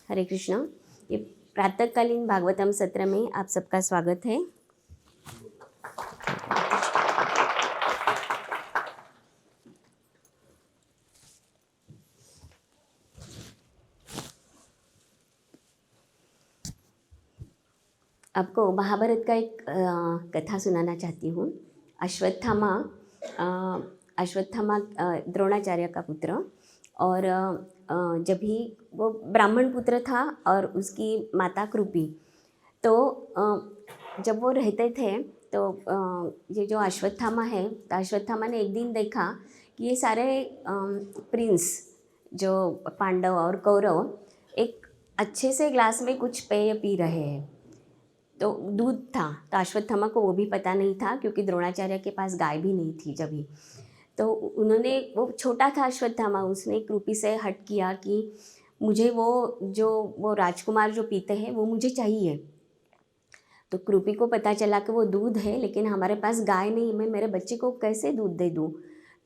हरे कृष्णा। ये प्रातःकालीन भागवतम सत्र में आप सबका स्वागत है। आपको महाभारत का एक कथा सुनाना चाहती हूँ। अश्वत्थामा द्रोणाचार्य का पुत्र, और जब भी वो ब्राह्मण पुत्र था और उसकी माता कृपी, तो जब वो रहते थे तो ये जो अश्वत्थामा है, तो अश्वत्थामा ने एक दिन देखा कि ये सारे प्रिंस जो पांडव और कौरव एक अच्छे से ग्लास में कुछ पेय पी रहे हैं। तो दूध था, तो अश्वत्थामा को वो भी पता नहीं था क्योंकि द्रोणाचार्य के पास गाय भी नहीं थी जब भी। तो उन्होंने, वो छोटा था अश्वत्थामा, उसने कृपी से हट किया कि मुझे वो राजकुमार जो पीते हैं वो मुझे चाहिए। तो कृपी को पता चला कि वो दूध है लेकिन हमारे पास गाय नहीं, मैं मेरे बच्चे को कैसे दूध दे दूँ।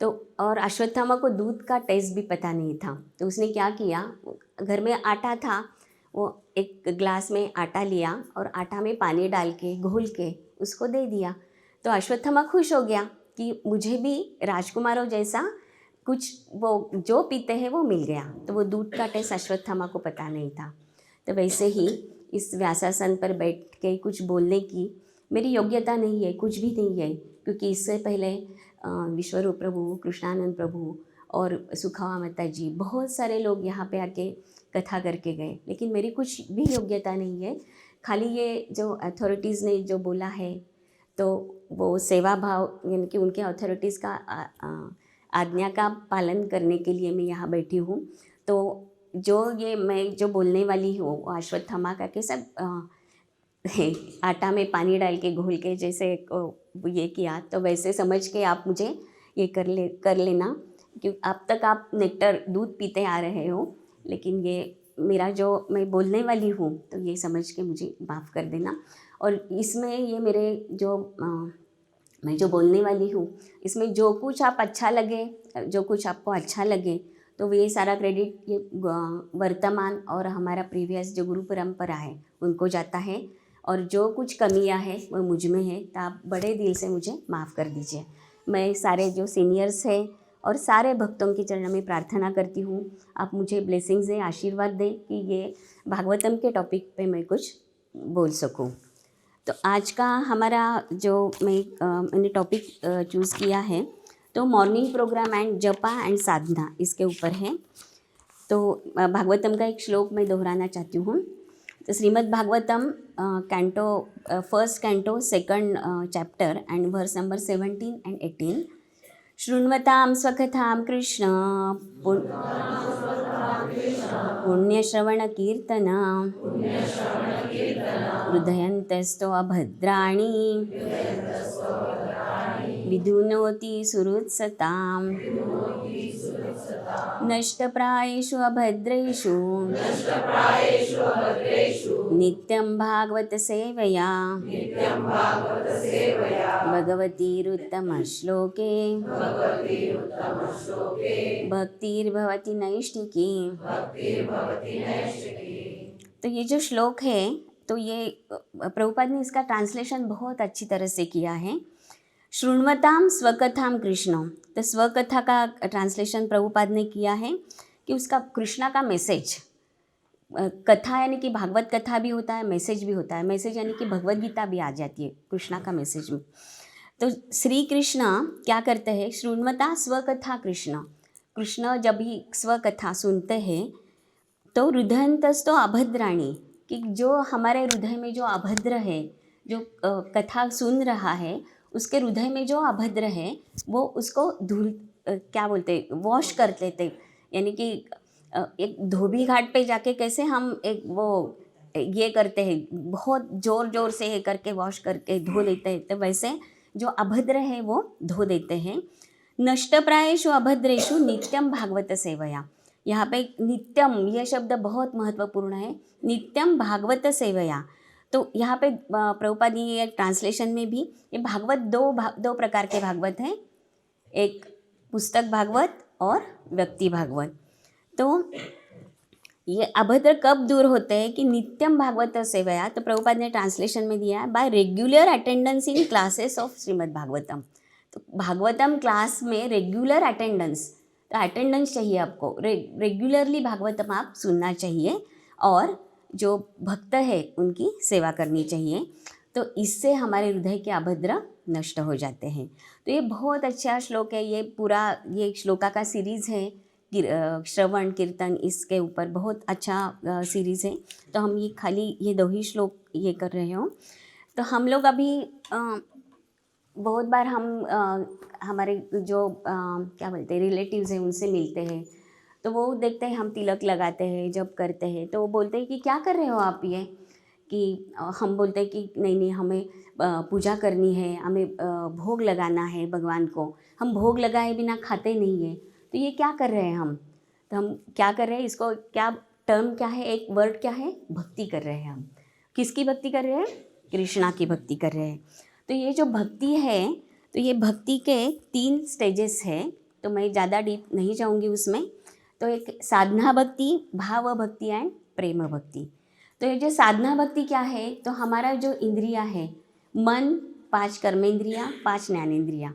तो और अश्वत्थामा को दूध का टेस्ट भी पता नहीं था, तो उसने क्या किया, घर में आटा था, वो एक ग्लास में आटा लिया और आटा में पानी डाल के घोल के उसको दे दिया। तो अश्वत्थामा खुश हो गया कि मुझे भी राजकुमारों जैसा कुछ वो जो पीते हैं वो मिल गया। तो वो दूध का टेस्ट अश्वत्थामा को पता नहीं था। तो वैसे ही इस व्यासासन पर बैठ के कुछ बोलने की मेरी योग्यता नहीं है, कुछ भी नहीं है, क्योंकि इससे पहले विश्वरूप प्रभु, कृष्णानंद प्रभु और सुखावा माता जी, बहुत सारे लोग यहाँ पे आके कथा करके गए, लेकिन मेरी कुछ भी योग्यता नहीं है। खाली ये जो अथॉरिटीज़ ने जो बोला है, तो वो सेवा भाव, यानी कि उनके अथॉरिटीज़ का आज्ञा का पालन करने के लिए मैं यहाँ बैठी हूँ। तो जो ये मैं जो बोलने वाली हूँ वो अश्वत्थामा का के सब आटा में पानी डाल के घोल के जैसे ये किया, तो वैसे समझ के आप मुझे ये कर लेना, क्योंकि अब तक आप नेक्टर दूध पीते आ रहे हो, लेकिन ये मेरा जो मैं बोलने वाली हूँ तो ये समझ के मुझे माफ़ कर देना। और इसमें ये मेरे जो मैं जो बोलने वाली हूँ, इसमें जो कुछ आप अच्छा लगे, जो कुछ आपको अच्छा लगे, तो ये सारा क्रेडिट ये वर्तमान और हमारा प्रीवियस जो गुरु परंपरा है उनको जाता है, और जो कुछ कमियां हैं वो मुझ में है, तो आप बड़े दिल से मुझे माफ़ कर दीजिए। मैं सारे जो सीनियर्स हैं और सारे भक्तों के चरणों में प्रार्थना करती हूँ, आप मुझे ब्लेसिंग्स दें, आशीर्वाद दें कि ये भागवतम के टॉपिक पे मैं कुछ बोल सकूँ। तो आज का हमारा जो मैंने टॉपिक चूज़ किया है, तो मॉर्निंग प्रोग्राम एंड जपा एंड साधना, इसके ऊपर है। तो भागवतम का एक श्लोक मैं दोहराना चाहती हूँ। तो Srimad Bhagavatam canto first canto second chapter and verse number 17 and 18। शृण्वतां स्वकथां कृष्ण पुण्यश्रवणकीर्तना हृदयन्तस्तो अभद्राणि विधुनोति सुहृत्सतां नष्टप्रायेषु अभद्रेषु नित्यं भागवत सेवया भगवतीरुत्तमश्लोके भक्तिर्भवति नैष्ठिकी। तो ये जो श्लोक है, तो ये प्रभुपाद ने इसका ट्रांसलेशन बहुत अच्छी तरह से किया है। शृण्वताम स्वकथाम कृष्ण, तो स्वकथा का ट्रांसलेशन प्रभुपाद ने किया है कि उसका कृष्णा का मैसेज, कथा यानी कि भागवत कथा भी होता है, मैसेज भी होता है। मैसेज यानी कि भगवद गीता भी आ जाती है कृष्णा का मैसेज में। तो श्री कृष्ण क्या करते हैं, शृण्वता स्वकथा कृष्ण, कृष्ण जब भी स्वकथा सुनते हैं तो हृदयंतस्तो अभद्राणी, कि जो हमारे हृदय में जो अभद्र है, जो कथा सुन रहा है उसके हृदय में जो अभद्र है वो उसको धूल क्या बोलते, वॉश कर लेते। यानी कि एक धोबी घाट पे जाके कैसे हम एक वो ये करते हैं, बहुत ज़ोर ज़ोर से ये करके वॉश करके धो लेते हैं, तो वैसे जो अभद्र है वो धो देते हैं। नष्टप्रायेषु अभद्रेषु नित्यम भागवत सेवया, यहाँ पे नित्यम यह शब्द बहुत महत्वपूर्ण है, नित्यम भागवत सेवया। तो यहाँ पे प्रभुपाद जी ट्रांसलेशन में भी ये भागवत दो प्रकार के भागवत हैं, एक पुस्तक भागवत और व्यक्ति भागवत। तो ये अभद्र कब दूर होते हैं कि नित्यम भागवत सेवया, तो प्रभुपाद ने ट्रांसलेशन में दिया है bye regular attendance in classes of Shrimad Bhagavatam. तो भागवतम क्लास में रेगुलर अटेंडेंस, तो अटेंडेंस चाहिए आपको, रेगुलरली भागवतम आप सुनना चाहिए और जो भक्त है उनकी सेवा करनी चाहिए। तो इससे हमारे हृदय के अभद्र नष्ट हो जाते हैं। तो ये बहुत अच्छा श्लोक है, ये पूरा ये श्लोका का सीरीज़ है श्रवण कीर्तन, इसके ऊपर बहुत अच्छा सीरीज़ है। तो हम ये खाली ये 2 ही श्लोक ये कर रहे हो। तो हम लोग अभी बहुत बार हम हमारे जो क्या बोलते हैं रिलेटिव्स हैं उनसे मिलते हैं, तो वो देखते हैं हम तिलक लगाते हैं जब करते हैं, तो वो बोलते हैं कि क्या कर रहे हो आप ये, कि हम बोलते हैं कि नहीं नहीं हमें पूजा करनी है, हमें भोग लगाना है भगवान को, हम भोग लगाए बिना खाते नहीं है, तो ये क्या कर रहे हैं हम, तो हम क्या कर रहे हैं, इसको क्या टर्म क्या है, एक वर्ड क्या है, भक्ति कर रहे हैं हम। किसकी भक्ति कर रहे हैं, कृष्णा की भक्ति कर रहे हैं। तो ये जो भक्ति है, तो ये भक्ति के 3 स्टेजेस हैं, तो मैं ज़्यादा डीप नहीं जाऊँगी उसमें। तो एक साधना भक्ति, भाव भक्ति एंड प्रेम भक्ति। तो ये जो साधना भक्ति क्या है, तो हमारा जो इंद्रिया है, मन, 5 कर्मेंद्रिया, 5 ज्ञानेंद्रिया,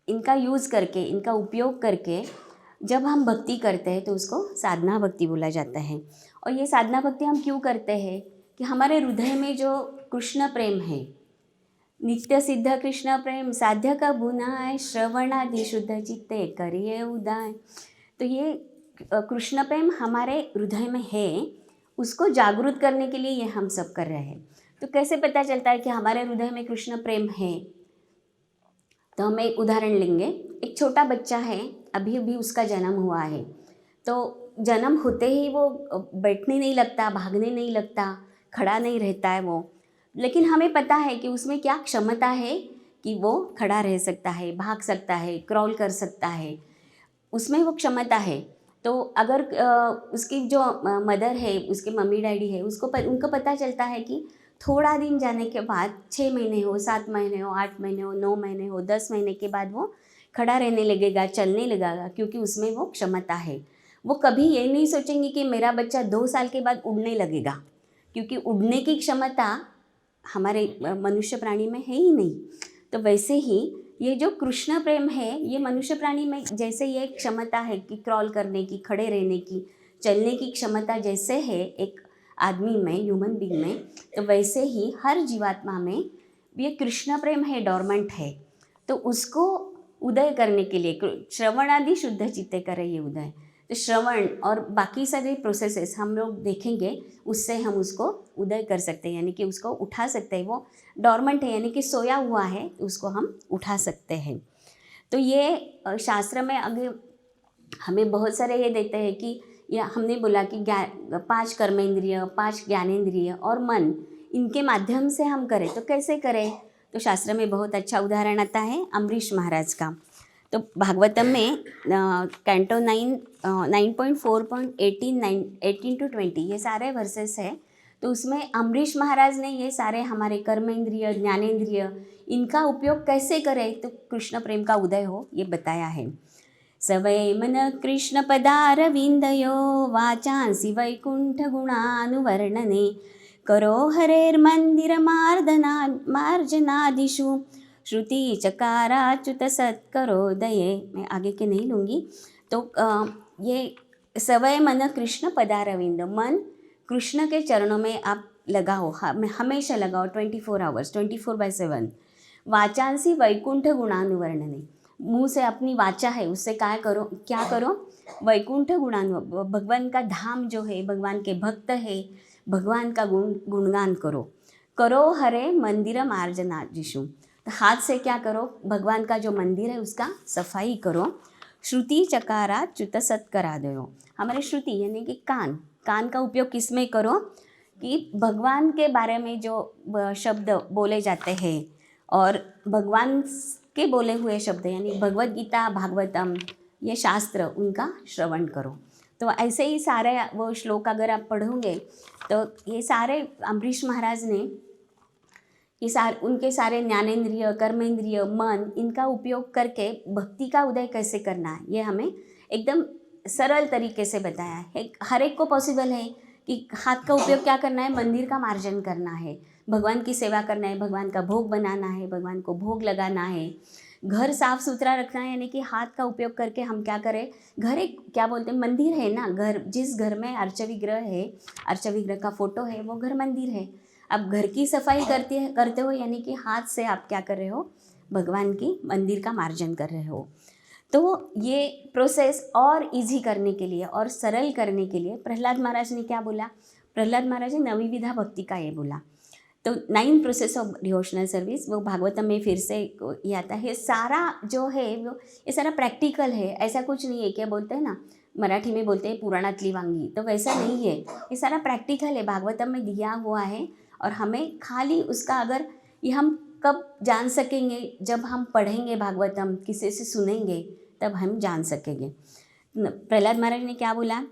इनका यूज़ करके, इनका उपयोग करके जब हम भक्ति करते हैं तो उसको साधना भक्ति बोला जाता है। और ये साधना भक्ति हम क्यों करते हैं कि हमारे हृदय में जो कृष्ण प्रेम है, नित्य सिद्ध कृष्ण प्रेम साध्य का बुनाय, श्रवणादि शुद्ध चित्ते करिए उदाय। तो ये कृष्ण प्रेम हमारे हृदय में है, उसको जागृत करने के लिए ये हम सब कर रहे हैं। तो कैसे पता चलता है कि हमारे हृदय में कृष्ण प्रेम है, तो हम एक उदाहरण लेंगे। एक छोटा बच्चा है, अभी अभी उसका जन्म हुआ है, तो जन्म होते ही वो बैठने नहीं लगता, भागने नहीं लगता, खड़ा नहीं रहता है वो, लेकिन हमें पता है कि उसमें क्या क्षमता है कि वो खड़ा रह सकता है, भाग सकता है, क्रॉल कर सकता है, उसमें वो क्षमता है। तो अगर उसकी जो मदर है, उसके मम्मी डैडी है, उनको पता चलता है कि थोड़ा दिन जाने के बाद 6 महीने हो, 7 महीने हो, 8 महीने हो, 9 महीने हो, 10 महीने के बाद वो खड़ा रहने लगेगा, चलने लगेगा, क्योंकि उसमें वो क्षमता है। वो कभी ये नहीं सोचेंगे कि मेरा बच्चा 2 साल के बाद उड़ने लगेगा, क्योंकि उड़ने की क्षमता हमारे मनुष्य प्राणी में है ही नहीं। तो वैसे ही ये जो कृष्ण प्रेम है, ये मनुष्य प्राणी में जैसे ये क्षमता है कि क्रॉल करने की, खड़े रहने की, चलने की क्षमता जैसे है एक आदमी में, ह्यूमन बीइंग में, तो वैसे ही हर जीवात्मा में ये कृष्ण प्रेम है, डॉर्मेंट है। तो उसको उदय करने के लिए श्रवण आदि शुद्ध चित्ते करे ये उदय। तो श्रवण और बाकी सारे प्रोसेसेस हम लोग देखेंगे, उससे हम उसको उदय कर सकते हैं, यानी कि उसको उठा सकते हैं। वो डॉर्मेंट है यानी कि सोया हुआ है, उसको हम उठा सकते हैं। तो ये शास्त्र में आगे हमें बहुत सारे ये देते हैं कि या हमने बोला कि 5 कर्मेंद्रिय, 5 ज्ञानेंद्रिय और मन, इनके माध्यम से हम करें तो कैसे करें। तो शास्त्र में बहुत अच्छा उदाहरण आता है अम्बरीश महाराज का। तो भागवतम में कैंटो 9.4.18 to 20 ये सारे वर्सेस है। तो उसमें अम्बरीश महाराज ने ये सारे हमारे कर्मेंद्रिय, ज्ञानेंद्रिय, इनका उपयोग कैसे करें तो कृष्ण प्रेम का उदय हो, ये बताया है। सवै मन कृष्ण पदारविंदयो वाचांसि वैकुंठ गुणानुवर्णने, करो हरेर्मंदिर मार्जनादिषु, श्रुति चकाराच्युत सत्करोदये। मैं आगे के नहीं लूँगी। तो ये सवै मन कृष्ण पदारविंद, मन कृष्ण के चरणों में आप लगाओ, हमेशा लगाओ, 24 आवर्स, 24/7। वाचांसी वैकुंठ गुणानुवर्णने, मुँह से अपनी वाचा है उससे क्या करो वैकुंठ भगवान का धाम जो है, भगवान के भक्त है, भगवान का गुणगान करो हरे मंदिर मार्जनादिषु। तो हाथ से क्या करो, भगवान का जो मंदिर है उसका सफाई करो। श्रुति चकारा च्युत सत्करा दो, हमारे श्रुति यानी कि कान का उपयोग किस में करो कि भगवान के बारे में जो शब्द बोले जाते हैं और भगवान के बोले हुए शब्द यानी भगवद गीता, भागवतम, ये शास्त्र, उनका श्रवण करो। तो ऐसे ही सारे वो श्लोक अगर आप पढ़ोगे तो ये सारे अम्बरीश महाराज ने उनके सारे ज्ञानेंद्रिय, कर्मेंद्रिय, मन, इनका उपयोग करके भक्ति का उदय कैसे करना है, ये हमें एकदम सरल तरीके से बताया है। हर एक को पॉसिबल है कि हाथ का उपयोग क्या करना है, मंदिर का मार्जन करना है, भगवान की सेवा करना है, भगवान का भोग बनाना है, भगवान को भोग लगाना है, घर साफ सुथरा रखना है। यानी कि हाथ का उपयोग करके हम क्या करें, घर एक क्या बोलते हैं, मंदिर है ना। घर, जिस घर में अर्च विग्रह है, अर्च विग्रह का फोटो है, वो घर मंदिर है। अब घर की सफाई करते हो, यानी कि हाथ से आप क्या कर रहे हो, भगवान की मंदिर का मार्जन कर रहे हो। तो ये प्रोसेस और इजी करने के लिए और सरल करने के लिए प्रहलाद महाराज ने क्या बोला, प्रहलाद महाराज ने नवविधा भक्ति का ये बोला। तो 9 प्रोसेस ऑफ डिवोशनल सर्विस, वो भागवतम में फिर से ये आता है। सारा जो है वो ये सारा प्रैक्टिकल है, ऐसा कुछ नहीं है। क्या बोलते हैं ना, मराठी में बोलते हैं पुराणातली वांगी, तो वैसा नहीं है। ये सारा प्रैक्टिकल है, भागवतम में दिया हुआ है। और हमें खाली उसका, अगर ये हम कब जान सकेंगे, जब हम पढ़ेंगे भागवतम, किसी से सुनेंगे, तब हम जान सकेंगे। प्रहलाद महाराज ने क्या बोला,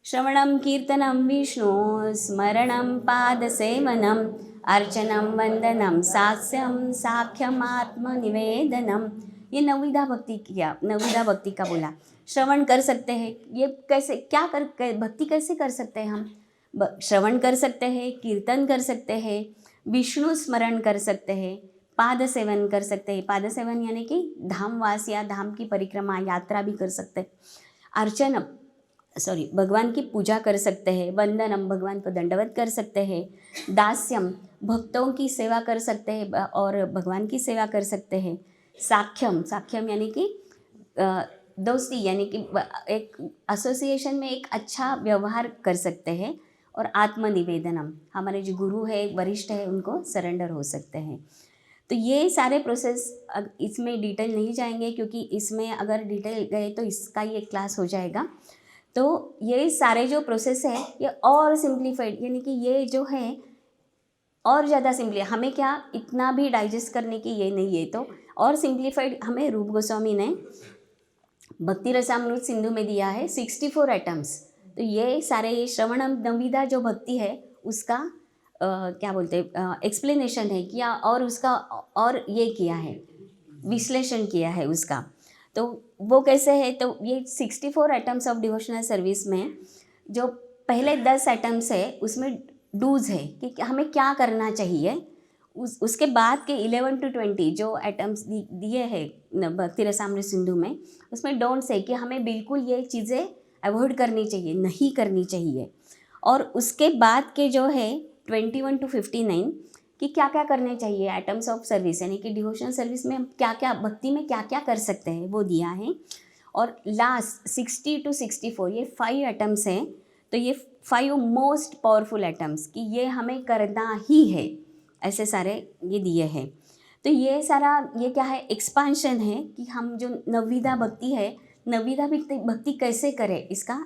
श्रवणम कीर्तनम विष्णु स्मरणम पाद सेवनम अर्चनम वंदनम सास्यम साख्यम आत्मनिवेदनम। ये नवविधा भक्ति किया, नवविधा भक्ति का बोला। श्रवण कर सकते हैं, ये कैसे, क्या कर भक्ति कैसे कर सकते हैं हम, श्रवण कर सकते हैं, कीर्तन कर सकते हैं, विष्णु स्मरण कर सकते हैं, पाद सेवन कर सकते हैं। पाद सेवन यानी कि धामवास या धाम की परिक्रमा यात्रा भी कर सकते हैं। अर्चन भगवान की पूजा कर सकते हैं। वंदनम, भगवान को दंडवत कर सकते हैं। दास्यम, भक्तों की सेवा कर सकते हैं और भगवान की सेवा कर सकते हैं। साख्यम, साख्यम यानी कि दोस्ती, यानी कि एक एसोसिएशन में एक अच्छा व्यवहार कर सकते हैं। और आत्मनिवेदनम, हमारे जो गुरु है, वरिष्ठ है, उनको सरेंडर हो सकते हैं। तो ये सारे प्रोसेस, इसमें डिटेल नहीं जाएंगे क्योंकि इसमें अगर डिटेल गए तो इसका ही एक क्लास हो जाएगा। तो ये सारे जो प्रोसेस है ये और सिंप्लीफाइड, यानी कि ये जो है और ज़्यादा सिंपली, हमें क्या इतना भी डाइजेस्ट करने की ये नहीं है, तो और सिंप्लीफाइड हमें रूप गोस्वामी ने भक्ति रसामृत सिंधु में दिया है 64 आइटम्स। तो ये सारे, ये श्रवणम नवविधा जो भक्ति है उसका क्या बोलते हैं, एक्सप्लेनेशन है किया, और उसका और ये किया है, विश्लेषण किया है उसका। तो वो कैसे है, तो ये 64 आइटम्स ऑफ डिवोशनल सर्विस में जो पहले 10 आइटम्स है उसमें डूज है कि हमें क्या करना चाहिए। उसके बाद के 11 to 20 जो आइटम्स दिए हैं भक्ति रसामृत सिंधु में, उसमें डोंट्स है कि हमें बिल्कुल ये चीज़ें अवॉइड करनी चाहिए, नहीं करनी चाहिए। और उसके बाद के जो है 21 to 59 कि क्या क्या करने चाहिए आइटम्स ऑफ सर्विस, यानी कि डिवोशनल सर्विस में हम क्या क्या, भक्ति में क्या क्या कर सकते हैं, वो दिया है। और लास्ट 60 to 64 ये 5 आइटम्स हैं। तो ये 5 मोस्ट पावरफुल आइटम्स कि ये हमें करना ही है, ऐसे सारे ये दिए हैं। तो ये सारा, ये क्या है, एक्सपांशन है कि हम जो नवविधा भक्ति है, नवविधा भक्ति कैसे करें, इसका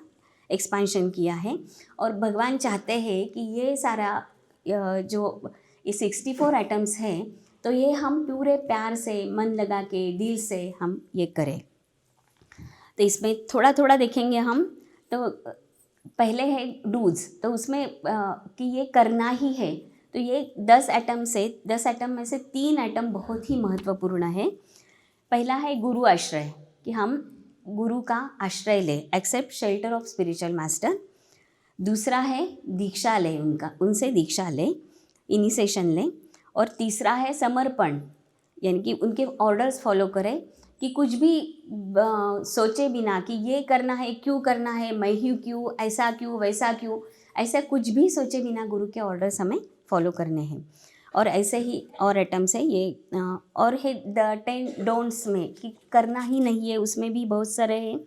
एक्सपांशन किया है। और भगवान चाहते हैं कि ये सारा जो ये 64 आइटम्स हैं, तो ये हम पूरे प्यार से, मन लगा के, दिल से हम ये करें। तो इसमें थोड़ा थोड़ा देखेंगे हम। तो पहले है डूज, तो उसमें कि ये करना ही है। तो ये 10 आइटम में से 3 आइटम बहुत ही महत्वपूर्ण है। पहला है गुरु आश्रय, कि हम गुरु का आश्रय लें, accept shelter of spiritual master. दूसरा है दीक्षा लें, उनसे दीक्षा लें, इनिशिएशन लें। और तीसरा है समर्पण, यानी कि उनके ऑर्डर्स फॉलो करें, कि कुछ भी सोचे बिना कि ये करना है, क्यों करना है, मैं ही क्यों, ऐसा क्यों, वैसा क्यों, ऐसा कुछ भी सोचे बिना गुरु के ऑर्डर्स हमें फॉलो करने हैं। और ऐसे ही और आइटम्स है ये, और है द 10 डोंट्स में कि करना ही नहीं है, उसमें भी बहुत सारे हैं।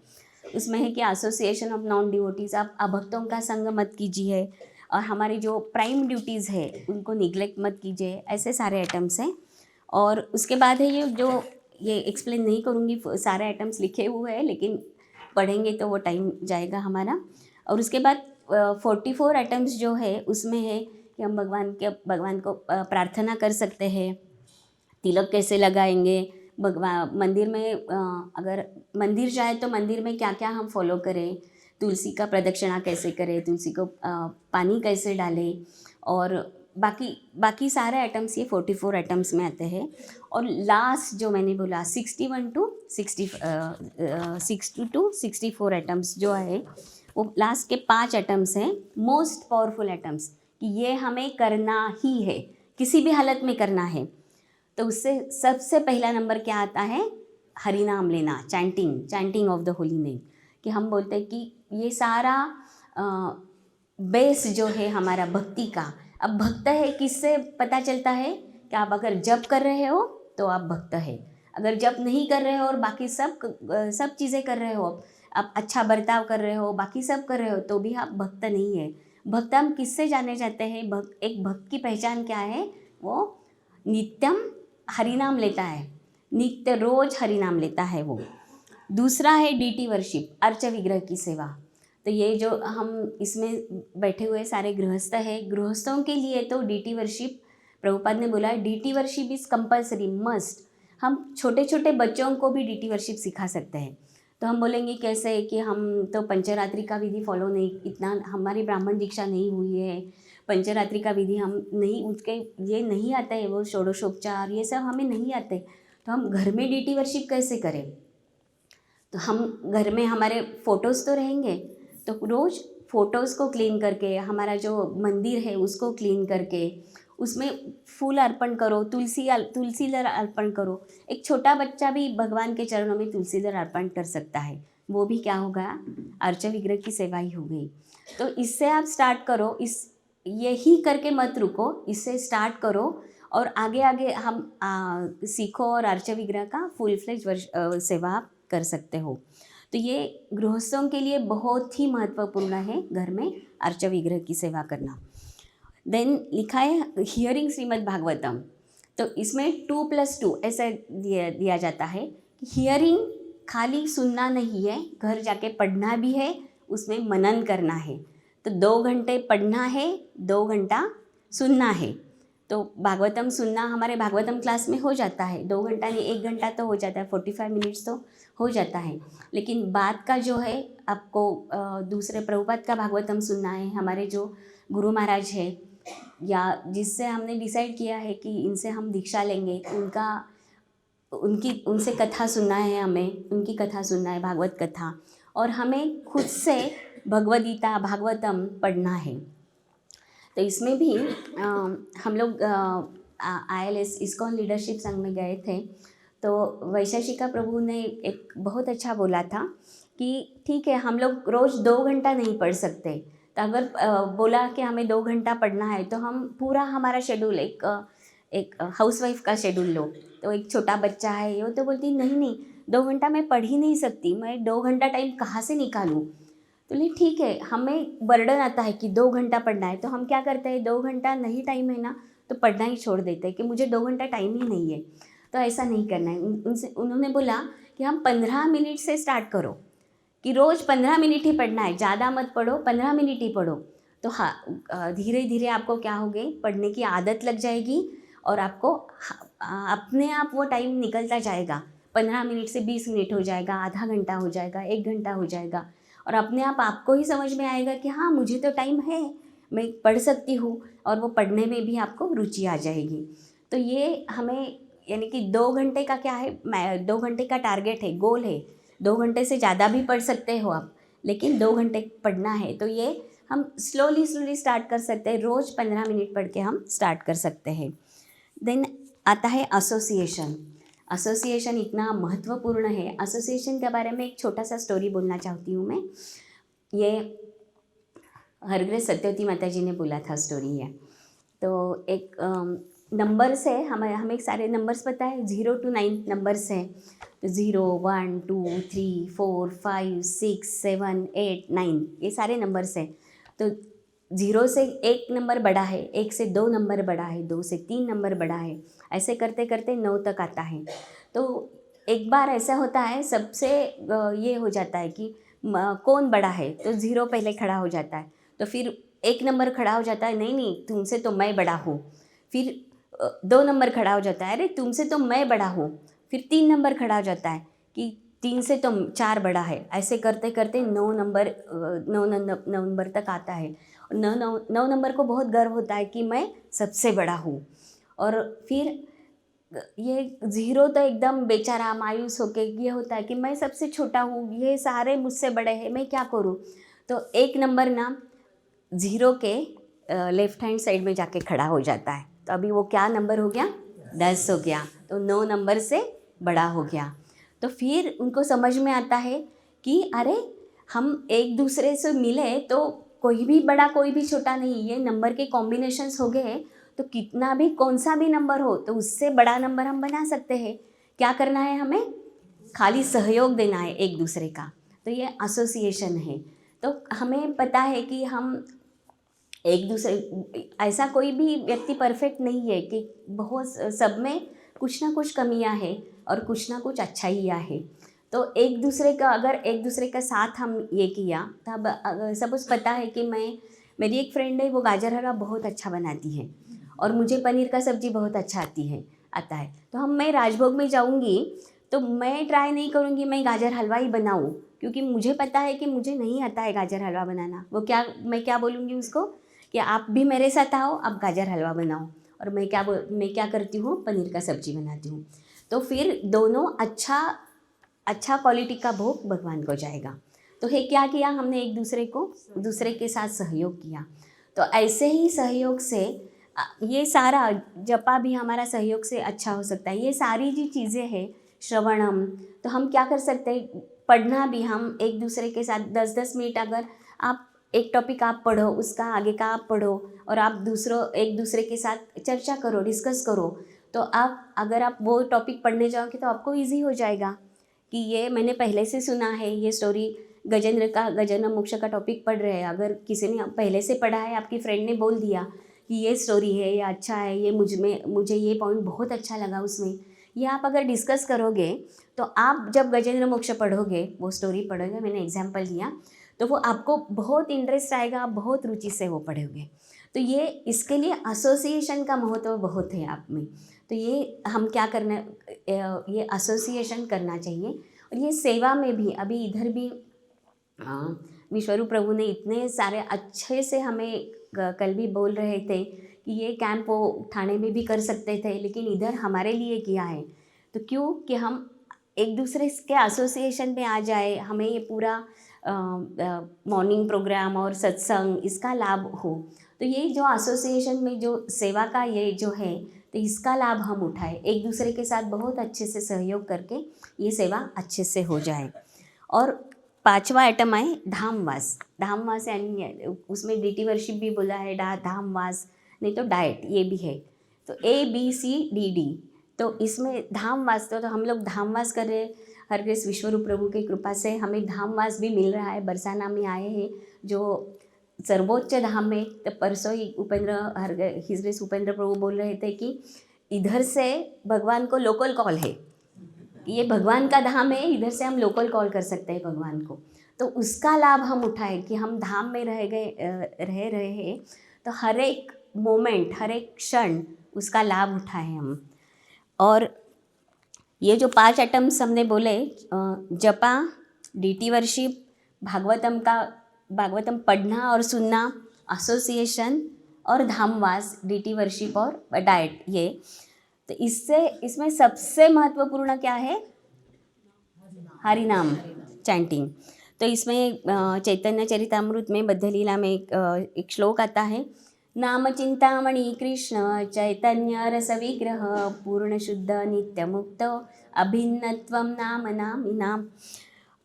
उसमें है कि एसोसिएशन ऑफ नॉन डिवोटीज, आप अभक्तों का संग मत कीजिए, और हमारी जो प्राइम ड्यूटीज़ है उनको निगलेक्ट मत कीजिए, ऐसे सारे आइटम्स हैं। और उसके बाद है ये एक्सप्लेन नहीं करूँगी, सारे आइटम्स लिखे हुए हैं, लेकिन पढ़ेंगे तो वो टाइम जाएगा हमारा। और उसके बाद 44 आइटम्स जो है उसमें है कि हम भगवान को प्रार्थना कर सकते हैं, तिलक कैसे लगाएंगे, भगवान मंदिर में अगर मंदिर जाए तो मंदिर में क्या क्या हम फॉलो करें, तुलसी का प्रदक्षिणा कैसे करें, तुलसी को पानी कैसे डालें, और बाकी बाकी सारे एटम्स ये 44 एटम्स में आते हैं। और लास्ट जो मैंने बोला 61 टू 64 एटम्स जो है वो लास्ट के 5 एटम्स हैं मोस्ट पावरफुल एटम्स, कि ये हमें करना ही है, किसी भी हालत में करना है। तो उससे सबसे पहला नंबर क्या आता है? हरि नाम लेना, chanting of the holy name. कि हम बोलते हैं कि ये सारा बेस जो है हमारा भक्ति का। अब भक्त है किससे पता चलता है? कि आप अगर जप कर रहे हो तो आप भक्त है, अगर जप नहीं कर रहे हो और बाकी सब चीज़ें कर रहे हो, आप अच्छा बर्ताव कर रहे हो, बाकी सब कर रहे हो, तो भी आप भक्त नहीं है। भक्त हम किससे जाने जाते हैं? एक भक्त की पहचान क्या है? वो नित्यम हरिनाम लेता है, नित्य रोज हरिनाम लेता है वो। दूसरा है डीटी वर्शिप, अर्च विग्रह की सेवा। तो ये जो हम इसमें बैठे हुए सारे गृहस्थ हैं, गृहस्थों के लिए तो डीटी वर्शिप, प्रभुपाद ने बोला है deity worship is compulsory, must. हम छोटे छोटे बच्चों को भी डीटी वर्शिप सिखा सकते हैं। तो हम बोलेंगे कैसे कि हम तो पंचरात्रि का विधि फॉलो नहीं, इतना हमारी ब्राह्मण दीक्षा नहीं हुई है, पंचरात्रि का विधि हम नहीं, उसके ये नहीं आता है, वो षोडशोपचार ये सब हमें नहीं आते, तो हम घर में डीटी वर्शिप कैसे करें? तो हम घर में हमारे फ़ोटोज़ तो रहेंगे, तो रोज़ फ़ोटोज़ को क्लीन करके, हमारा जो मंदिर है उसको क्लीन करके, उसमें फूल अर्पण करो, तुलसी दल अर्पण करो। एक छोटा बच्चा भी भगवान के चरणों में तुलसी दल अर्पण कर सकता है, वो भी क्या होगा? अर्च विग्रह की सेवा ही हो गई। तो इससे आप स्टार्ट करो, यही करके मत रुको, इससे स्टार्ट करो और आगे आगे हम सीखो और अर्च विग्रह का फुल फ्लेज सेवा आप कर सकते हो। तो ये गृहस्थों के लिए बहुत ही महत्वपूर्ण है घर में अर्च विग्रह की सेवा करना। देन लिखा है हियरिंग श्रीमद् भागवतम। तो इसमें 2+2 ऐसा दिया जाता है कि हियरिंग खाली सुनना नहीं है, घर जाके पढ़ना भी है, उसमें मनन करना है। तो 2 घंटे पढ़ना है, 2 घंटा सुनना है। तो भागवतम सुनना हमारे भागवतम क्लास में हो जाता है, 2 घंटा नहीं 1 घंटा तो हो जाता है, 45 मिनट्स तो हो जाता है। लेकिन बाद का जो है आपको दूसरे प्रभुपाद का भागवतम सुनना है, हमारे जो गुरु महाराज है या जिससे हमने डिसाइड किया है कि इनसे हम दीक्षा लेंगे, उनसे कथा सुनना है, हमें उनकी कथा सुनना है, भागवत कथा, और हमें खुद से भगवद गीता भागवतम पढ़ना है। तो इसमें भी हम लोग ILS इस्कॉन लीडरशिप संघ में गए थे, तो वैशेषिका प्रभु ने एक बहुत अच्छा बोला था कि ठीक है हम लोग रोज़ 2 घंटा नहीं पढ़ सकते, तो अगर बोला कि हमें 2 घंटा पढ़ना है तो हम पूरा हमारा शेड्यूल एक हाउसवाइफ का शेड्यूल लो। तो एक छोटा बच्चा है वो तो बोलती नहीं 2 घंटा मैं पढ़ ही नहीं सकती, मैं 2 घंटा टाइम कहाँ से निकालूँ? तो नहीं ठीक है, हमें बर्डन आता है कि 2 घंटा पढ़ना है, तो हम क्या करते हैं 2 घंटा नहीं टाइम है ना तो पढ़ना ही छोड़ देते हैं कि मुझे 2 घंटा टाइम ही नहीं है। तो ऐसा नहीं करना है। उन्होंने बोला कि हम 15 मिनट से स्टार्ट करो, कि रोज़ 15 मिनट ही पढ़ना है, ज़्यादा मत पढ़ो, 15 मिनट ही पढ़ो। तो हाँ धीरे धीरे आपको क्या हो गई, पढ़ने की आदत लग जाएगी और आपको अपने आप वो टाइम निकलता जाएगा। 15 मिनट से 20 मिनट हो जाएगा, आधा घंटा हो जाएगा, 1 घंटा हो जाएगा, और अपने आप आपको ही समझ में आएगा कि हाँ मुझे तो टाइम है, मैं पढ़ सकती हूँ, और वो पढ़ने में भी आपको रुचि आ जाएगी। तो ये हमें यानी कि 2 घंटे का क्या है, 2 घंटे का टारगेट है, गोल है। 2 घंटे से ज़्यादा भी पढ़ सकते हो आप, लेकिन 2 घंटे पढ़ना है। तो ये हम स्लोली स्टार्ट कर सकते हैं, रोज़ 15 मिनट पढ़ के हम स्टार्ट कर सकते हैं। देन आता है एसोसिएशन इतना महत्वपूर्ण है। एसोसिएशन के बारे में एक छोटा सा स्टोरी बोलना चाहती हूँ मैं। ये हरग्रेस सत्यवती माता जी ने बोला था स्टोरी है। तो एक नंबर्स है, हमें सारे नंबर्स पता है, 0 to 9 नंबर्स है। तो 0 1 2 3 4 5 6 7 8 9 ये सारे नंबर्स हैं। तो 0 से 1 नंबर बड़ा है, 1 से 2 नंबर बड़ा है, 2 से 3 नंबर बड़ा है, ऐसे करते करते 9 तक आता है। तो एक बार ऐसा होता है, सबसे ये हो जाता है कि कौन बड़ा है, तो 0 पहले खड़ा हो जाता है। तो फिर 1 नंबर खड़ा हो जाता है, नहीं तुमसे तो मैं बड़ा हूँ। फिर 2 नंबर खड़ा हो जाता है, अरे तुमसे तो मैं बड़ा हूँ। फिर 3 नंबर खड़ा हो जाता है कि 3 से तो 4 बड़ा है, ऐसे करते करते 9 नंबर तक आता है। 9 नंबर को बहुत गर्व होता है कि मैं सबसे बड़ा हूँ। और फिर ये 0 तो एकदम बेचारा मायूस होके ये होता है कि मैं सबसे छोटा हूँ, ये सारे मुझसे बड़े हैं, मैं क्या करूँ। तो 1 नंबर ना 0 के लेफ्ट हैंड साइड में जाके खड़ा हो जाता है। तो अभी वो क्या नंबर हो गया, 10 हो गया, तो 9 नंबर से बड़ा हो गया। तो फिर उनको समझ में आता है कि अरे हम एक दूसरे से मिले तो कोई भी बड़ा कोई भी छोटा नहीं, ये नंबर के कॉम्बिनेशंस हो गए तो कितना भी कौन सा भी नंबर हो तो उससे बड़ा नंबर हम बना सकते हैं। क्या करना है हमें, खाली सहयोग देना है एक दूसरे का। तो ये एसोसिएशन है। तो हमें पता है कि हम एक दूसरे, ऐसा कोई भी व्यक्ति परफेक्ट नहीं है कि बहुत सब में कुछ ना कुछ कमियां हैं और कुछ ना कुछ अच्छाइयाँ है। तो एक दूसरे का अगर एक दूसरे का साथ हम ये किया तब सपोज पता है कि मेरी एक फ्रेंड है, वो गाजर हलवा बहुत अच्छा बनाती है और मुझे पनीर का सब्ज़ी बहुत अच्छा आता है। तो मैं राजभोग में जाऊंगी तो मैं ट्राई नहीं करूंगी मैं गाजर हलवा ही बनाऊं, क्योंकि मुझे पता है कि मुझे नहीं आता है गाजर हलवा बनाना। मैं क्या बोलूँगी उसको कि आप भी मेरे साथ आओ, आप गाजर हलवा बनाओ, और मैं क्या करती हूँ, पनीर का सब्ज़ी बनाती हूँ। तो फिर दोनों अच्छा क्वालिटी का भोग भगवान को जाएगा। तो ये क्या किया हमने, एक दूसरे के साथ सहयोग किया। तो ऐसे ही सहयोग से ये सारा जपा भी हमारा सहयोग से अच्छा हो सकता है। ये सारी जो चीज़ें हैं, श्रवणम, तो हम क्या कर सकते हैं, पढ़ना भी हम एक दूसरे के साथ 10-10 मिनट, अगर आप एक टॉपिक आप पढ़ो, उसका आगे का आप पढ़ो और आप एक दूसरे के साथ चर्चा करो, डिस्कस करो, तो अगर आप वो टॉपिक पढ़ने जाओगे तो आपको ईजी हो जाएगा कि ये मैंने पहले से सुना है, ये स्टोरी गजेंद्र मोक्ष का टॉपिक पढ़ रहे हैं। अगर किसी ने पहले से पढ़ा है, आपकी फ्रेंड ने बोल दिया कि ये स्टोरी है, ये अच्छा है, ये मुझे ये पॉइंट बहुत अच्छा लगा उसमें, ये आप अगर डिस्कस करोगे तो आप जब गजेंद्र मोक्ष पढ़ोगे, वो स्टोरी पढ़ोगे, मैंने एग्जाम्पल दिया, तो वो आपको बहुत इंटरेस्ट आएगा, आप बहुत रुचि से वो पढ़ोगे। तो ये इसके लिए एसोसिएशन का महत्व बहुत है आप में। तो ये हम क्या करना, ये एसोसिएशन करना चाहिए। और ये सेवा में भी, अभी इधर भी विश्वरूप प्रभु ने इतने सारे अच्छे से हमें कल भी बोल रहे थे कि ये कैंप वो ठाणे में भी कर सकते थे, लेकिन इधर हमारे लिए किया है। तो क्यों कि हम एक दूसरे के एसोसिएशन में आ जाए, हमें ये पूरा मॉर्निंग प्रोग्राम और सत्संग इसका लाभ हो। तो ये जो एसोसिएशन में जो सेवा का ये जो है, तो इसका लाभ हम उठाएं, एक दूसरे के साथ बहुत अच्छे से सहयोग करके ये सेवा अच्छे से हो जाए। और 5वां आइटम है धामवास यानी उसमें DT वर्शिप भी बोला है, धामवास, नहीं तो डाइट ये भी है। तो ABCDD, तो इसमें धामवास, तो हम लोग धामवास कर रहे हैं। हरग्रेस विश्वरूप प्रभु की कृपा से हमें धामवास भी मिल रहा है। बरसाना में आए हैं जो सर्वोच्च धाम में। तो परसों ही हिजरेस उपेंद्र प्रभु बोल रहे थे कि इधर से भगवान को लोकल कॉल है, ये भगवान का धाम है, इधर से हम लोकल कॉल कर सकते हैं भगवान को। तो उसका लाभ हम उठाएं कि हम धाम में रह रहे हैं, तो हर एक मोमेंट, हर एक क्षण उसका लाभ उठाएं हम। और ये जो 5 आइटम्स हमने बोले, जपा, DT वर्शिप, भागवतम पढ़ना और सुनना, एसोसिएशन और धामवास, DT वर्शिप और डाइट, ये तो इसमें सबसे महत्वपूर्ण क्या है, हरि नाम चैंटिंग। तो इसमें चैतन्य चरितामृत में बद्ध लीला में एक श्लोक आता है, नाम चिंतामणि कृष्ण चैतन्य रस विग्रह पूर्ण शुद्ध नित्य मुक्त अभिन्नत्वम नाम नामिनाम।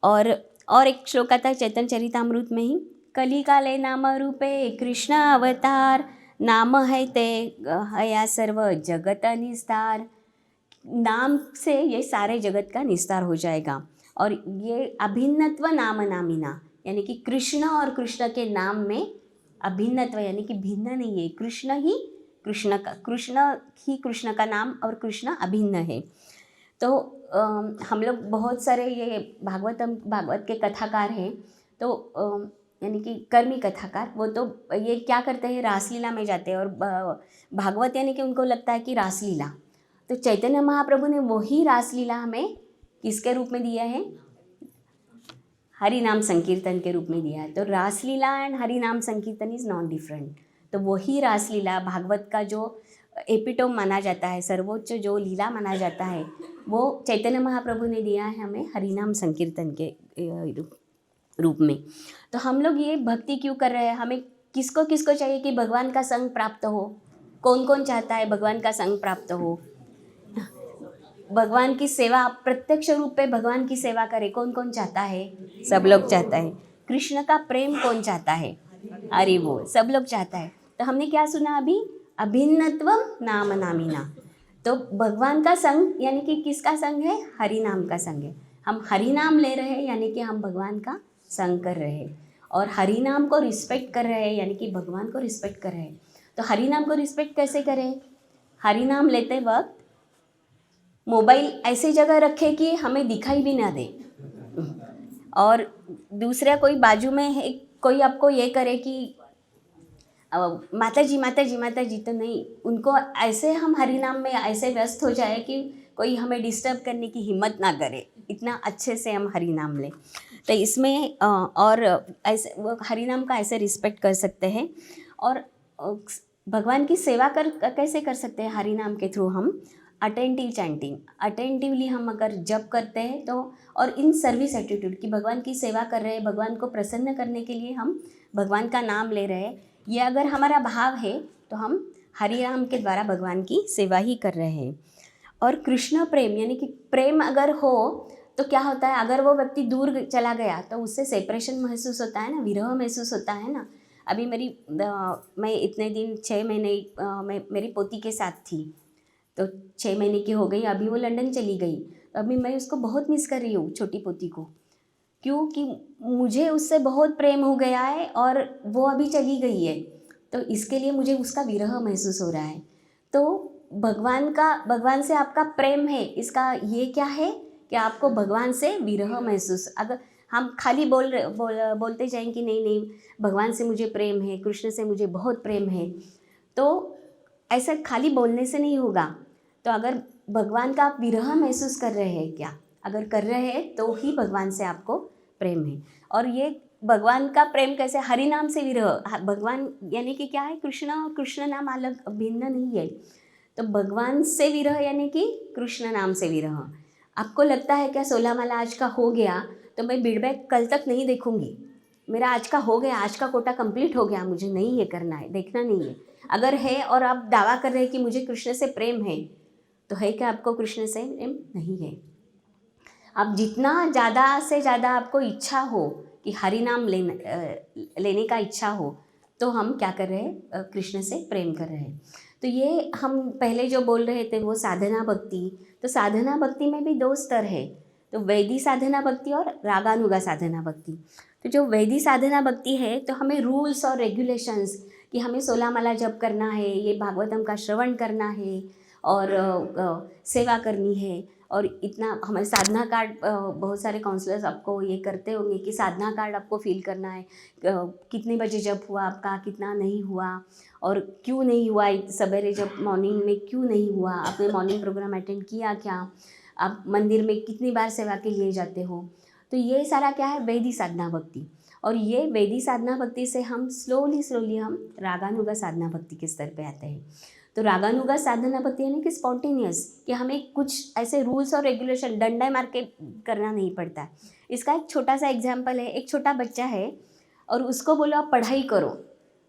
और एक श्लोक आता है चैतन्य चरितामृत में ही, कलिकाले नाम रूपे कृष्ण अवतार, नाम है ते हया सर्व जगत निस्तार। नाम से ये सारे जगत का निस्तार हो जाएगा। और ये अभिन्नत्व नाम नामिना, यानी कि कृष्ण और कृष्ण के नाम में अभिन्नत्व, यानी कि भिन्न नहीं है, कृष्ण ही कृष्ण का नाम और कृष्ण अभिन्न है। तो हम लोग बहुत सारे ये भागवत के कथाकार हैं, तो यानी कि कर्मी कथाकार, वो तो ये क्या करते हैं, रासलीला में जाते हैं। और भागवत यानी कि उनको लगता है कि रासलीला, तो चैतन्य महाप्रभु ने वही रासलीला हमें किसके रूप में दिया है, हरि नाम संकीर्तन के रूप में दिया है। तो रासलीला एंड हरि नाम संकीर्तन इज़ नॉट डिफरेंट। तो वही रासलीला भागवत का जो एपिटोम माना जाता है, सर्वोच्च जो लीला माना जाता है, वो चैतन्य महाप्रभु ने दिया है हमें हरिनाम संकीर्तन के रूप में। तो हम लोग ये भक्ति क्यों कर रहे हैं? हमें किसको किसको चाहिए कि भगवान का संग प्राप्त हो? कौन कौन चाहता है भगवान का संग प्राप्त हो? भगवान की सेवा, प्रत्यक्ष रूप पे भगवान की सेवा करे, कौन कौन चाहता है? सब लोग चाहता है। कृष्ण का प्रेम कौन चाहता है? अरे वो सब लोग चाहता है। तो हमने क्या सुना अभी? अभिन्नत्वम नाम नामिना। तो भगवान का संग यानी कि किसका संग है? हरि नाम का संग है। हम हरि नाम ले रहे हैं यानी कि हम भगवान का संग कर रहे हैं, और हरि नाम को रिस्पेक्ट कर रहे हैं यानी कि भगवान को रिस्पेक्ट कर रहे हैं। तो हरि नाम को रिस्पेक्ट कैसे करें? हरि नाम लेते वक्त मोबाइल ऐसी जगह रखे कि हमें दिखाई भी ना दे, और दूसरा कोई बाजू में है, कोई आपको ये करे कि माता जी माता जी माता जी, तो नहीं, उनको ऐसे हम हरि नाम में ऐसे व्यस्त हो जाए कि कोई हमें डिस्टर्ब करने की हिम्मत ना करे, इतना अच्छे से हम हरि नाम लें। तो इसमें और ऐसे हरि नाम का ऐसे रिस्पेक्ट कर सकते हैं, और भगवान की सेवा कैसे कर सकते हैं? हरि नाम के थ्रू हम अटेंटिव चैंटिंग, अटेंटिवली हम अगर जप करते हैं तो, और इन सर्विस एटीट्यूड कि भगवान की सेवा कर रहे हैं, भगवान को प्रसन्न करने के लिए हम भगवान का नाम ले रहे हैं, ये अगर हमारा भाव है तो हम हरि नाम के द्वारा भगवान की सेवा ही कर रहे हैं। और कृष्ण प्रेम यानी कि प्रेम अगर हो तो क्या होता है? अगर वो व्यक्ति दूर चला गया तो उससे सेपरेशन महसूस होता है ना, विरह महसूस होता है ना। अभी मैं इतने दिन 6 महीने मैं मेरी पोती के साथ थी, तो 6 महीने की हो गई, अभी वो लंदन चली गई, तो अभी मैं उसको बहुत मिस कर रही हूँ, छोटी पोती को। क्योंकि मुझे उससे बहुत प्रेम हो गया है और वो अभी चली गई है, तो इसके लिए मुझे उसका विरह महसूस हो रहा है। तो भगवान से आपका प्रेम है, इसका ये क्या है कि आपको भगवान से विरह महसूस। अगर हम खाली बोलते जाएं कि नहीं नहीं भगवान से मुझे प्रेम है, कृष्ण से मुझे बहुत प्रेम है, तो ऐसा खाली बोलने से नहीं होगा। तो अगर भगवान का आप विरह महसूस कर रहे हैं क्या? अगर कर रहे हैं तो ही भगवान से आपको प्रेम है। और ये भगवान का प्रेम कैसे? हरि नाम से विरह। भगवान यानी कि क्या है? कृष्ण नाम अलग भिन्न नहीं है। तो भगवान से विरह यानी कि कृष्ण नाम से विरह। आपको लगता है क्या 16 माला आज का हो गया तो मैं फीडबैक कल तक नहीं देखूंगी, मेरा आज का हो गया, आज का कोटा कंप्लीट हो गया, मुझे नहीं ये करना है, देखना नहीं है। अगर है और आप दावा कर रहे हैं कि मुझे कृष्ण से प्रेम है, तो है क्या आपको कृष्ण से प्रेम? नहीं है। आप जितना ज़्यादा से ज़्यादा आपको इच्छा हो कि हरि नाम लेने का इच्छा हो, तो हम क्या कर रहे हैं? कृष्ण से प्रेम कर रहे हैं। तो ये हम पहले जो बोल रहे थे वो साधना भक्ति। तो साधना भक्ति में भी 2 स्तर है, तो वैदिक साधना भक्ति और रागानुगा साधना भक्ति। तो जो वैदिक साधना भक्ति है तो हमें रूल्स और रेगुलेशंस कि हमें 16 माला जप करना है, ये भागवतम का श्रवण करना है, और सेवा करनी है, और इतना हमारे साधना कार्ड, बहुत सारे काउंसलर्स आपको ये करते होंगे कि साधना कार्ड आपको फिल करना है, कितने बजे जब हुआ आपका, कितना नहीं हुआ, और क्यों नहीं हुआ, सवेरे जब मॉर्निंग में क्यों नहीं हुआ, आपने मॉर्निंग प्रोग्राम अटेंड किया क्या, आप मंदिर में कितनी बार सेवा के लिए जाते हो। तो ये सारा क्या है? वैदिक साधना भक्ति। और ये वैदिक साधना भक्ति से हम स्लोली हम रागानुगा साधना भक्ति के स्तर पे आते हैं। तो रागानुगा साधना भक्ति यानी कि स्पॉन्टेनियस, कि हमें कुछ ऐसे रूल्स और रेगुलेशन डंडा मार के करना नहीं पड़ता है। इसका एक छोटा सा एग्जाम्पल है, एक छोटा बच्चा है और उसको बोलो आप पढ़ाई करो,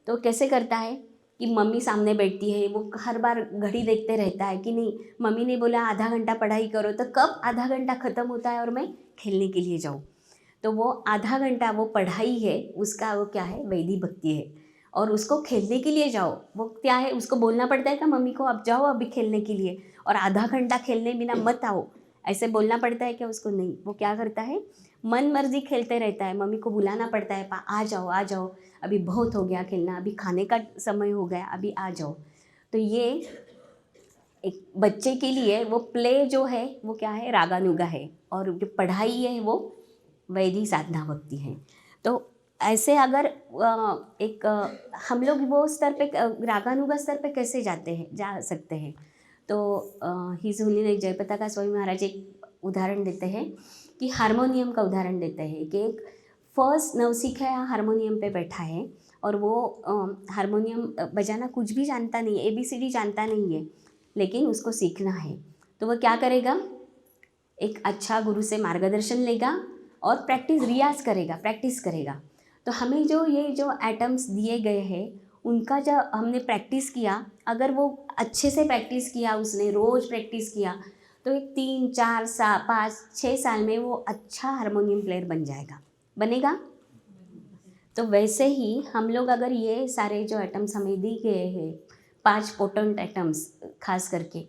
तो कैसे करता है? कि मम्मी सामने बैठती है, वो हर बार घड़ी देखते रहता है कि नहीं मम्मी ने बोला आधा घंटा पढ़ाई करो, तो कब आधा घंटा ख़त्म होता है और मैं खेलने के लिए जाऊँ। तो वो आधा घंटा वो पढ़ाई है, उसका वो क्या है? वैदिक भक्ति है। और उसको खेलने के लिए जाओ, वो क्या है? उसको बोलना पड़ता है क्या मम्मी को आप जाओ अभी खेलने के लिए, और आधा घंटा खेलने बिना मत आओ, ऐसे बोलना पड़ता है क्या उसको? नहीं। वो क्या करता है? मन मर्जी खेलते रहता है, मम्मी को बुलाना पड़ता है, आ जाओ अभी बहुत हो गया खेलना, अभी खाने का समय हो गया, अभी आ जाओ। तो ये एक बच्चे के लिए वो प्ले जो है वो क्या है? रागानुगा है, और जो पढ़ाई है वो वैदिक साधना भक्ति है। तो ऐसे अगर हम लोग वो स्तर पे रागानुगा स्तर पे कैसे जा सकते हैं? तो हिज होलीनेस जयपताका स्वामी महाराज एक उदाहरण देते हैं कि हारमोनियम का उदाहरण देते हैं कि एक फर्स्ट नवसीखा हारमोनियम पे बैठा है और वो हारमोनियम बजाना कुछ भी जानता नहीं है, ABCD जानता नहीं है, लेकिन उसको सीखना है। तो वो क्या करेगा, एक अच्छा गुरु से मार्गदर्शन लेगा और रियाज करेगा, प्रैक्टिस करेगा। तो हमें जो ये जो एटम्स दिए गए हैं उनका जब हमने प्रैक्टिस किया, अगर वो अच्छे से प्रैक्टिस किया, उसने रोज़ प्रैक्टिस किया, तो एक 3 4 5 6 साल में वो अच्छा हारमोनियम प्लेयर बन जाएगा, बनेगा। तो वैसे ही हम लोग अगर ये सारे जो एटम्स हमें दिए गए हैं, 5 पोटेंट एटम्स खास करके,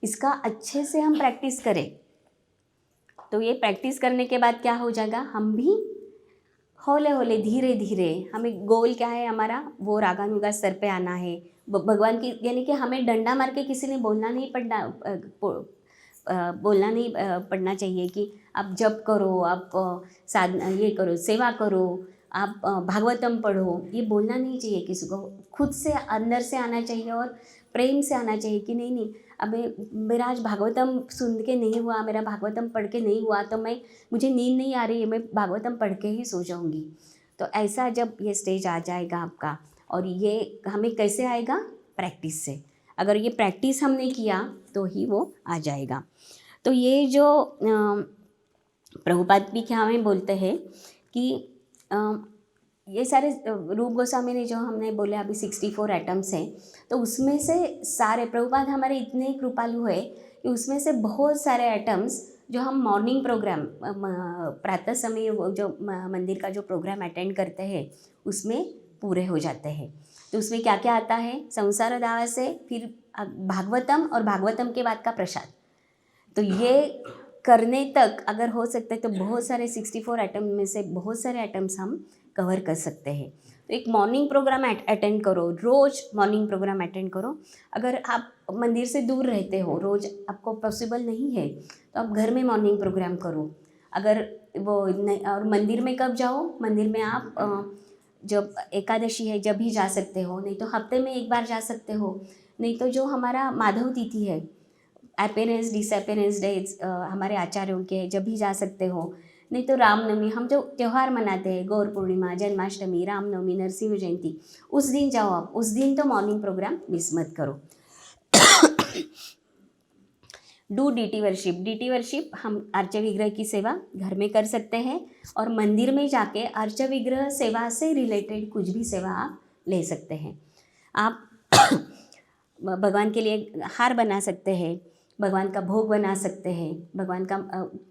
इसका अच्छे से हम प्रैक्टिस करें, तो ये प्रैक्टिस करने के बाद क्या हो जाएगा, हम भी हौले हौले धीरे धीरे, हमें गोल क्या है हमारा, वो रागानुगा स्तर पे आना है। भगवान की, यानी कि हमें डंडा मार के किसी ने बोलना नहीं पड़ना चाहिए कि आप जप करो, आप साधना ये करो, सेवा करो, आप भागवतम पढ़ो, ये बोलना नहीं चाहिए किसी को। खुद से अंदर से आना चाहिए और प्रेम से आना चाहिए कि नहीं नहीं, अबे मेरा आज भागवतम सुन के नहीं हुआ, मेरा भागवतम पढ़ के नहीं हुआ, तो मुझे नींद नहीं आ रही है, मैं भागवतम पढ़ के ही सो जाऊँगी। तो ऐसा जब ये स्टेज आ जाएगा आपका, और ये हमें कैसे आएगा, प्रैक्टिस से। अगर ये प्रैक्टिस हमने किया तो ही वो आ जाएगा। तो ये जो प्रभुपाद भी क्या हमें बोलते हैं कि ये सारे रूप गोस्वामी ने जो हमने बोले अभी 64 एटम्स हैं, तो उसमें से सारे प्रभुपाद हमारे इतने कृपालु है कि उसमें से बहुत सारे एटम्स जो हम मॉर्निंग प्रोग्राम प्रातः समय जो मंदिर का जो प्रोग्राम अटेंड करते हैं उसमें पूरे हो जाते हैं। तो उसमें क्या क्या आता है, संसार दावा से फिर भागवतम और भागवतम के बाद का प्रसाद। तो ये करने तक अगर हो सकते तो बहुत सारे 64 आइटम में से बहुत सारे आइटम्स हम कवर कर सकते हैं। तो एक मॉर्निंग प्रोग्राम अटेंड करो, रोज़ मॉर्निंग प्रोग्राम अटेंड करो। अगर आप मंदिर से दूर रहते हो, रोज़ आपको पॉसिबल नहीं है, तो आप घर में मॉर्निंग प्रोग्राम करो। अगर वो नहीं, और मंदिर में कब जाओ, मंदिर में आप जब एकादशी है जब भी जा सकते हो, नहीं तो हफ्ते में एक बार जा सकते हो, नहीं तो जो हमारा माधव तिथि है, अपीयरेंस डिसअपीयरेंस डेज हमारे आचार्यों के, जब भी जा सकते हो। नहीं तो रामनवमी, हम जो त्यौहार मनाते हैं, गौर पूर्णिमा, जन्माष्टमी, रामनवमी, नरसिंह जयंती, उस दिन जाओ आप, उस दिन तो मॉर्निंग प्रोग्राम मिस मत करो। डू डीटी वर्शिप हम अर्चा विग्रह की सेवा घर में कर सकते हैं, और मंदिर में जाके अर्चा विग्रह सेवा से रिलेटेड कुछ भी सेवा आप ले सकते हैं। आप भगवान के लिए हार बना सकते हैं, भगवान का भोग बना सकते हैं, भगवान का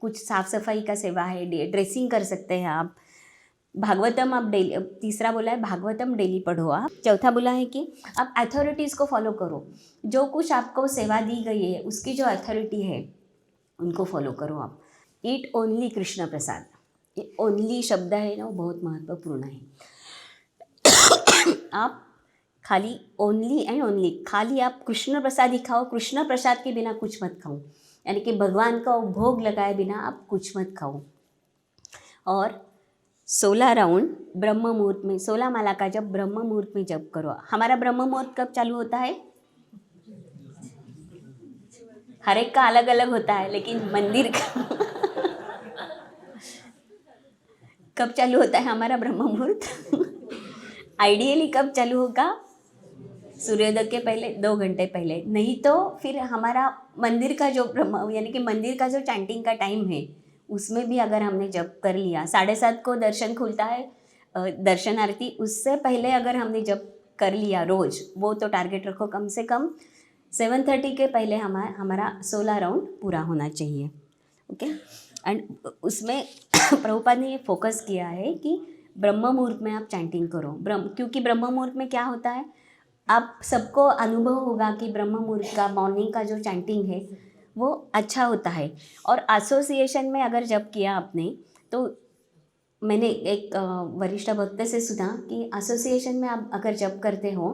कुछ साफ़ सफाई का सेवा है, ड्रेसिंग कर सकते हैं आप। भागवतम आप डेली, तीसरा बोला है भागवतम डेली पढ़ो आप। चौथा बोला है कि आप अथॉरिटीज़ को फॉलो करो, जो कुछ आपको सेवा दी गई है उसकी जो अथॉरिटी है उनको फॉलो करो आप। ईट ओनली कृष्ण प्रसाद, ये ओनली शब्द है ना, वो बहुत महत्वपूर्ण है। आप खाली ओनली एंड ओनली, खाली आप कृष्ण प्रसाद ही खाओ, कृष्ण प्रसाद के बिना कुछ मत खाओ, यानी कि भगवान का भोग लगाए बिना आप कुछ मत खाओ। और 16 राउंड ब्रह्म मुहूर्त में, 16 माला का जब ब्रह्म मुहूर्त में जप करो। हमारा ब्रह्म मुहूर्त कब चालू होता है, हर एक का अलग अलग होता है, लेकिन मंदिर का कब चालू होता है हमारा ब्रह्म मुहूर्त? आइडियली कब चालू होगा, सूर्योदय के पहले 2 घंटे पहले, नहीं तो फिर हमारा मंदिर का जो ब्रह्म, यानी कि मंदिर का जो चैंटिंग का टाइम है उसमें भी अगर हमने जप कर लिया, 7:30 को दर्शन खुलता है, दर्शन आरती, उससे पहले अगर हमने जप कर लिया रोज़, वो तो टारगेट रखो कम से कम 7:30 के पहले हमारा 16 राउंड पूरा होना चाहिए। ओके, एंड उसमें प्रभुपाद ने ये फोकस किया है कि ब्रह्म मुहूर्त में आप चैंटिंग करो। क्योंकि ब्रह्म मुहूर्त में क्या होता है, आप सबको अनुभव होगा कि ब्रह्म मुहूर्त का मॉर्निंग का जो चैंटिंग है वो अच्छा होता है। और एसोसिएशन में अगर जब किया आपने, तो मैंने एक वरिष्ठ भक्त से सुना कि एसोसिएशन में आप अगर जब करते हो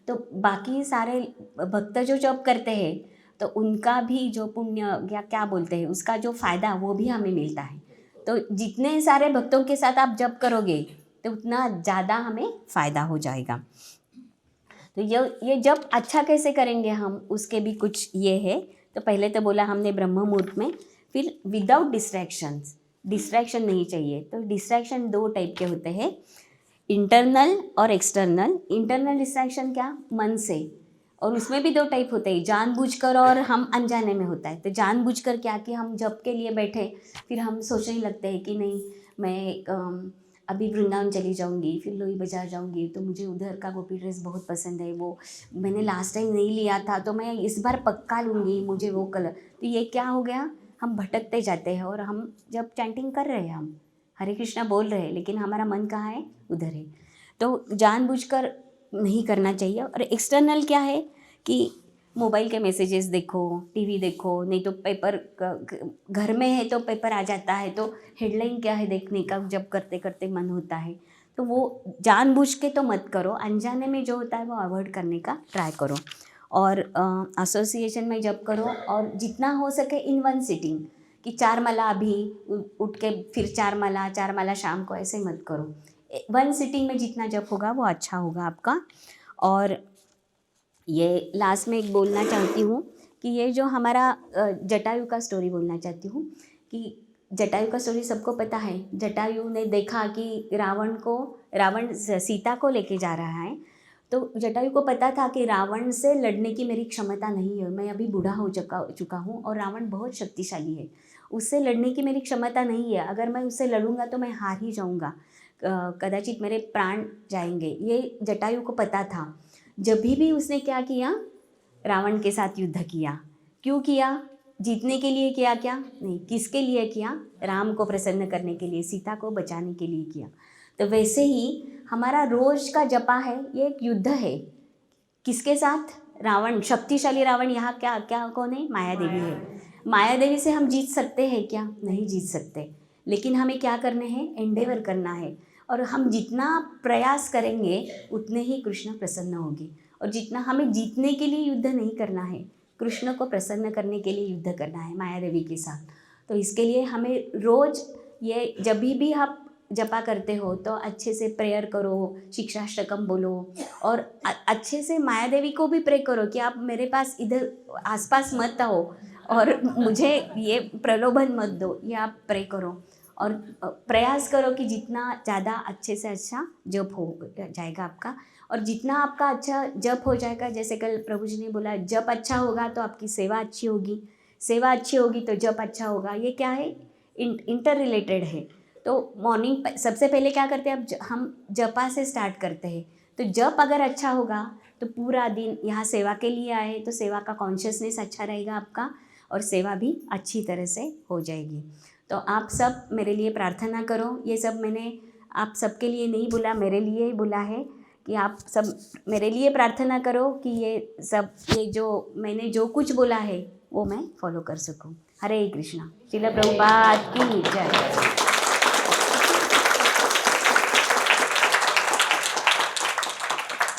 तो बाकी सारे भक्त जो जब करते हैं तो उनका भी जो पुण्य या क्या बोलते हैं उसका जो फ़ायदा वो भी हमें मिलता है। तो जितने सारे भक्तों के साथ आप जब करोगे तो उतना ज़्यादा हमें फ़ायदा हो जाएगा। तो ये जब अच्छा कैसे करेंगे हम, उसके भी कुछ ये है। तो पहले तो बोला हमने ब्रह्म मुहूर्त में, फिर विदाउट डिस्ट्रैक्शंस, डिस्ट्रैक्शन नहीं चाहिए। तो डिस्ट्रैक्शन दो टाइप के होते हैं, इंटरनल और एक्सटर्नल। इंटरनल डिस्ट्रैक्शन क्या, मन से, और उसमें भी दो टाइप होते हैं, जानबूझकर और हम अनजाने में होता है। तो जानबूझकर क्या कि हम जप के लिए बैठे, फिर हम सोचने लगते हैं कि नहीं मैं अभी वृंदावन चली जाऊंगी, फिर लोई बाजार जाऊंगी, तो मुझे उधर का गोपी ड्रेस बहुत पसंद है, वो मैंने लास्ट टाइम नहीं लिया था तो मैं इस बार पक्का लूँगी, मुझे वो कलर। तो ये क्या हो गया, हम भटकते जाते हैं और हम जब चैंटिंग कर रहे हैं, हम हरे कृष्णा बोल रहे हैं, लेकिन हमारा मन कहाँ है, उधर है। तो जानबूझकर नहीं करना चाहिए। और एक्सटर्नल क्या है कि मोबाइल के मैसेजेस देखो, टीवी देखो, नहीं तो पेपर, घर में है तो पेपर आ जाता है तो हेडलाइन क्या है देखने का, जब करते करते मन होता है। तो वो जानबूझ के तो मत करो, अनजाने में जो होता है वो अवॉइड करने का ट्राई करो। और एसोसिएशन में जब करो, और जितना हो सके इन वन सिटिंग, कि 4 माला अभी उठ के फिर 4 माला शाम को, ऐसे मत करो। वन सिटिंग में जितना जप होगा वो अच्छा होगा आपका। और ये लास्ट में एक बोलना चाहती हूँ कि ये जो हमारा जटायु का स्टोरी बोलना चाहती हूँ कि जटायु का स्टोरी सबको पता है। जटायु ने देखा कि रावण सीता को लेके जा रहा है, तो जटायु को पता था कि रावण से लड़ने की मेरी क्षमता नहीं है, मैं अभी बूढ़ा हो चुका हूँ और रावण बहुत शक्तिशाली है, उससे लड़ने की मेरी क्षमता नहीं है, अगर मैं उससे लड़ूंगा तो मैं हार ही जाऊँगा, कदाचित मेरे प्राण जाएंगे। ये जटायु को पता था। जब भी उसने क्या किया, रावण के साथ युद्ध किया। क्यों किया, जीतने के लिए किया क्या, नहीं, किसके लिए किया, राम को प्रसन्न करने के लिए, सीता को बचाने के लिए किया। तो वैसे ही हमारा रोज का जपा है, ये एक युद्ध है। किसके साथ, रावण, शक्तिशाली रावण। यहाँ क्या क्या कौन है, माया देवी है। माया देवी से हम जीत सकते हैं क्या, नहीं जीत सकते, लेकिन हमें क्या करने हैं, एंडेवर करना है। और हम जितना प्रयास करेंगे उतने ही कृष्ण प्रसन्न होगी। और जितना हमें जीतने के लिए युद्ध नहीं करना है, कृष्ण को प्रसन्न करने के लिए युद्ध करना है माया देवी के साथ। तो इसके लिए हमें रोज़ ये, जब भी आप जपा करते हो तो अच्छे से प्रेयर करो, शिक्षाष्टकम बोलो, और अच्छे से माया देवी को भी प्रे करो कि आप मेरे पास इधर आसपास मत आओ और मुझे ये प्रलोभन मत दो, ये आप प्रे करो। और प्रयास करो कि जितना ज़्यादा अच्छे से अच्छा जप हो जाएगा आपका। और जितना आपका अच्छा जप हो जाएगा, जैसे कल प्रभु जी ने बोला, जप अच्छा होगा तो आपकी सेवा अच्छी होगी, सेवा अच्छी होगी तो जप अच्छा होगा। ये क्या है, इंटर रिलेटेड है। तो मॉर्निंग सबसे पहले क्या करते हैं, अब हम जपा से स्टार्ट करते हैं। तो जप अगर अच्छा होगा तो पूरा दिन यहाँ सेवा के लिए आए तो सेवा का कॉन्शियसनेस अच्छा रहेगा आपका, और सेवा भी अच्छी तरह से हो जाएगी। तो आप सब मेरे लिए प्रार्थना करो। ये सब मैंने आप सबके लिए नहीं बोला, मेरे लिए ही बोला है कि आप सब मेरे लिए प्रार्थना करो कि ये जो मैंने जो कुछ बोला है वो मैं फॉलो कर सकूं। हरे कृष्णा। श्रील प्रभुपाद की जय।